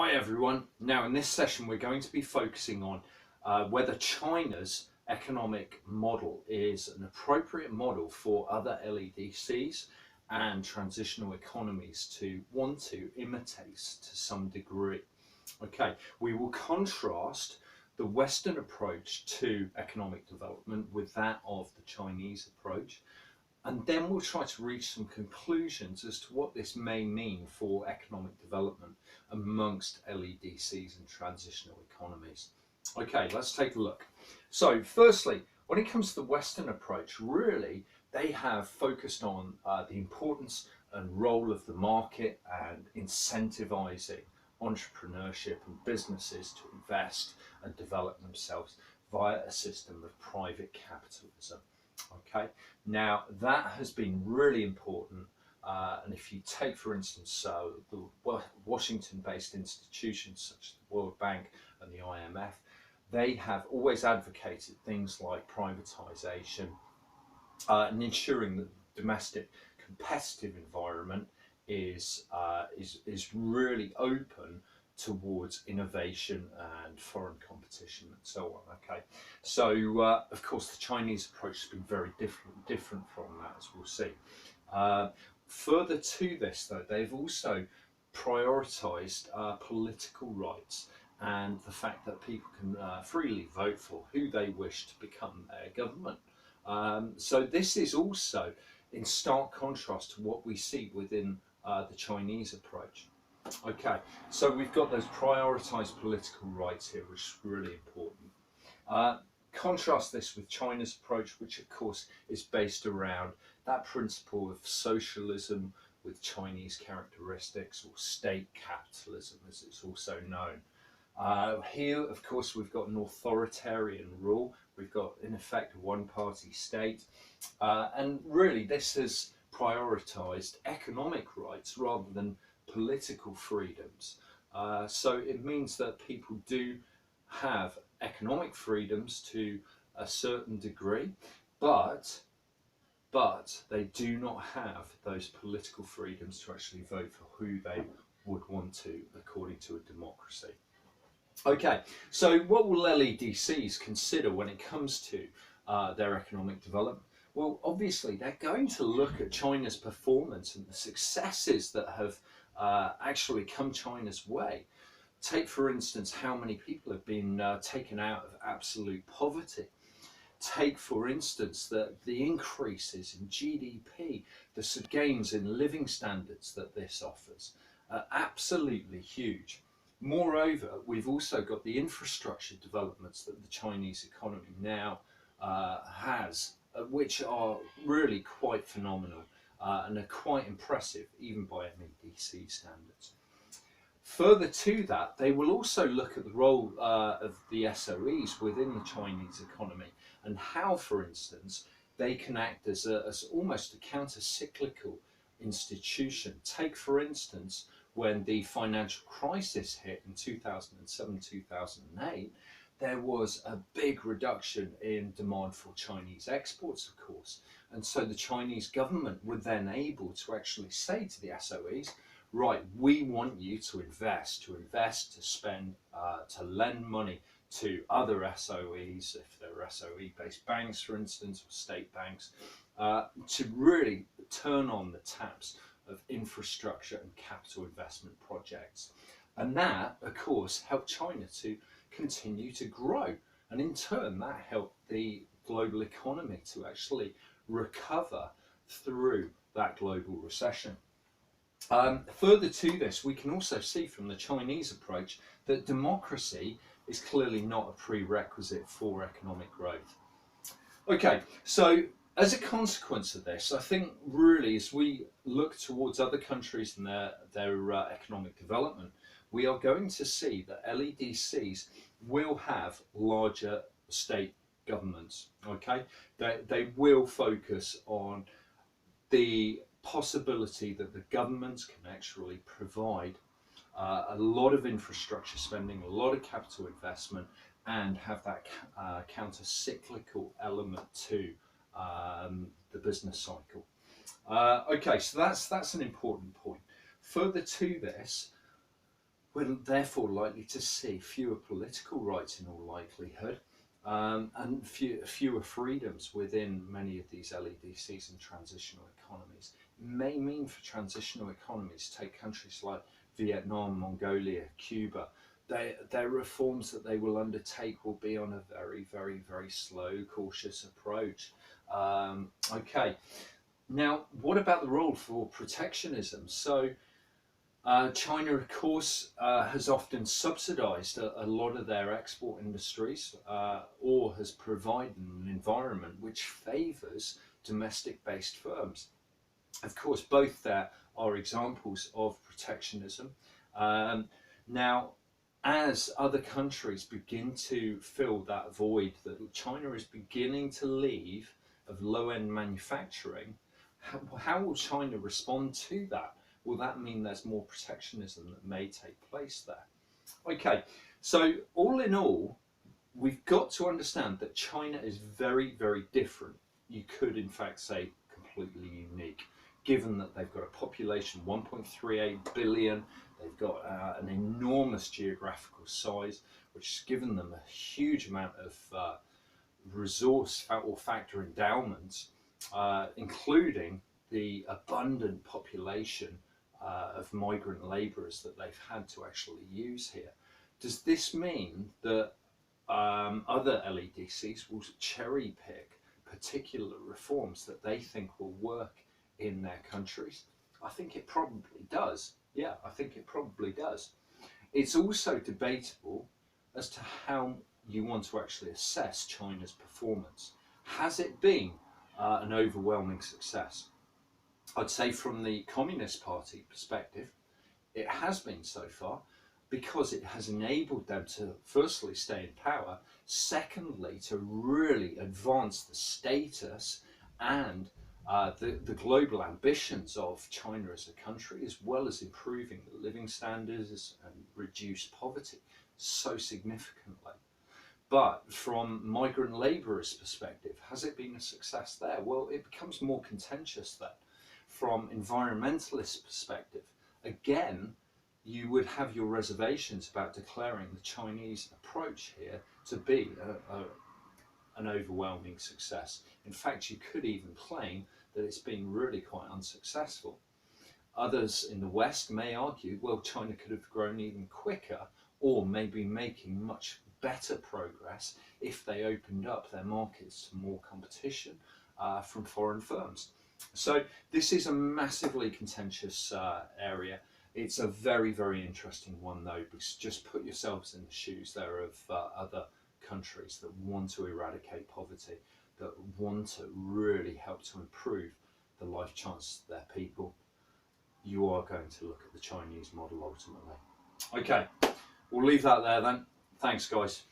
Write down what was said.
Hi everyone. Now in this session we're going to be focusing on whether China's economic model is an appropriate model for other LEDCs and transitional economies to want to imitate to some degree. Okay, we will contrast the Western approach to economic development with that of the Chinese approach, and then we'll try to reach some conclusions as to what this may mean for economic development amongst LEDCs and transitional economies. Okay, let's take a look. So firstly, when it comes to the Western approach, really they have focused on the importance and role of the market and incentivizing entrepreneurship and businesses to invest and develop themselves via a system of private capitalism. Okay, now that has been really important, and if you take, for instance, the Washington-based institutions such as the World Bank and the IMF, they have always advocated things like privatization and ensuring that the domestic competitive environment is really open towards innovation and foreign competition and so on. Okay, so of course the Chinese approach has been very different from that, as we'll see. Further to this though, they've also prioritized political rights and the fact that people can freely vote for who they wish to become their government. So this is also in stark contrast to what we see within the Chinese approach. Okay, so we've got those prioritised political rights here, which is really important. Contrast this with China's approach, which of course is based around that principle of socialism with Chinese characteristics, or state capitalism as it's also known. Here, of course, we've got an authoritarian rule. We've got, in effect, a one-party state. And really, this has prioritised economic rights rather than political freedoms. So it means that people do have economic freedoms to a certain degree, but they do not have those political freedoms to actually vote for who they would want to, according to a democracy. Okay, so what will LEDCs consider when it comes to their economic development? Well, obviously they're going to look at China's performance and the successes that have actually come China's way. Take, for instance, how many people have been taken out of absolute poverty. Take, for instance, the increases in GDP, the gains in living standards that this offers are absolutely huge. Moreover, we've also got the infrastructure developments that the Chinese economy now has, which are really quite phenomenal and are quite impressive, even by LEDC standards. Further to that, they will also look at the role of the SOEs within the Chinese economy and how, for instance, they can act as almost a counter-cyclical institution. Take, for instance, when the financial crisis hit in 2007-2008, there was a big reduction in demand for Chinese exports, of course. And so the Chinese government were then able to actually say to the SOEs, right, we want you to invest, to spend, to lend money to other SOEs, if they're SOE-based banks, for instance, or state banks, to really turn on the taps of infrastructure and capital investment projects. And that, of course, helped China to continue to grow. And in turn, that helped the global economy to actually recover through that global recession. Further to this, we can also see from the Chinese approach that democracy is clearly not a prerequisite for economic growth. Okay, so as a consequence of this, I think really as we look towards other countries and their economic development, we are going to see that LEDCs will have larger state governments. Okay, they will focus on the possibility that the governments can actually provide a lot of infrastructure spending, a lot of capital investment, and have that counter-cyclical element to the business cycle. Okay, so that's an important point. Further to this, we're therefore likely to see fewer political rights in all likelihood, and fewer freedoms within many of these LEDCs and transitional economies. It may mean for transitional economies, take countries like Vietnam, Mongolia, Cuba, their reforms that they will undertake will be on a very, very, very slow, cautious approach. Okay, now what about the role for protectionism? So China, of course, has often subsidized a lot of their export industries, or has provided an environment which favors domestic based firms. Of course, both there are examples of protectionism. Um, Now, as other countries begin to fill that void that China is beginning to leave of low end manufacturing, how will China respond to that? Will that mean there's more protectionism that may take place there? Okay, so all in all, we've got to understand that China is very, very different. You could, in fact, say completely unique, given that they've got a population 1.38 billion, they've got an enormous geographical size, which has given them a huge amount of resource or factor endowments, including the abundant population of migrant labourers that they've had to actually use here. Does this mean that other LEDCs will cherry pick particular reforms that they think will work in their countries? I think it probably does. Yeah, I think it probably does. It's also debatable as to how you want to actually assess China's performance. Has it been an overwhelming success? I'd say from the Communist Party perspective, it has been so far, because it has enabled them to firstly stay in power, secondly to really advance the status and the global ambitions of China as a country, as well as improving the living standards and reduce poverty so significantly. But from migrant labourers' perspective, has it been a success there? Well, it becomes more contentious then. From environmentalist perspective, again, you would have your reservations about declaring the Chinese approach here to be an overwhelming success. In fact, you could even claim that it's been really quite unsuccessful. Others in the West may argue, well, China could have grown even quicker, or maybe making much better progress if they opened up their markets to more competition from foreign firms. So this is a massively contentious area. It's a very, very interesting one though, because just put yourselves in the shoes there of other countries that want to eradicate poverty, that want to really help to improve the life chances of their people. You are going to look at the Chinese model ultimately. Okay, we'll leave that there then. Thanks, guys.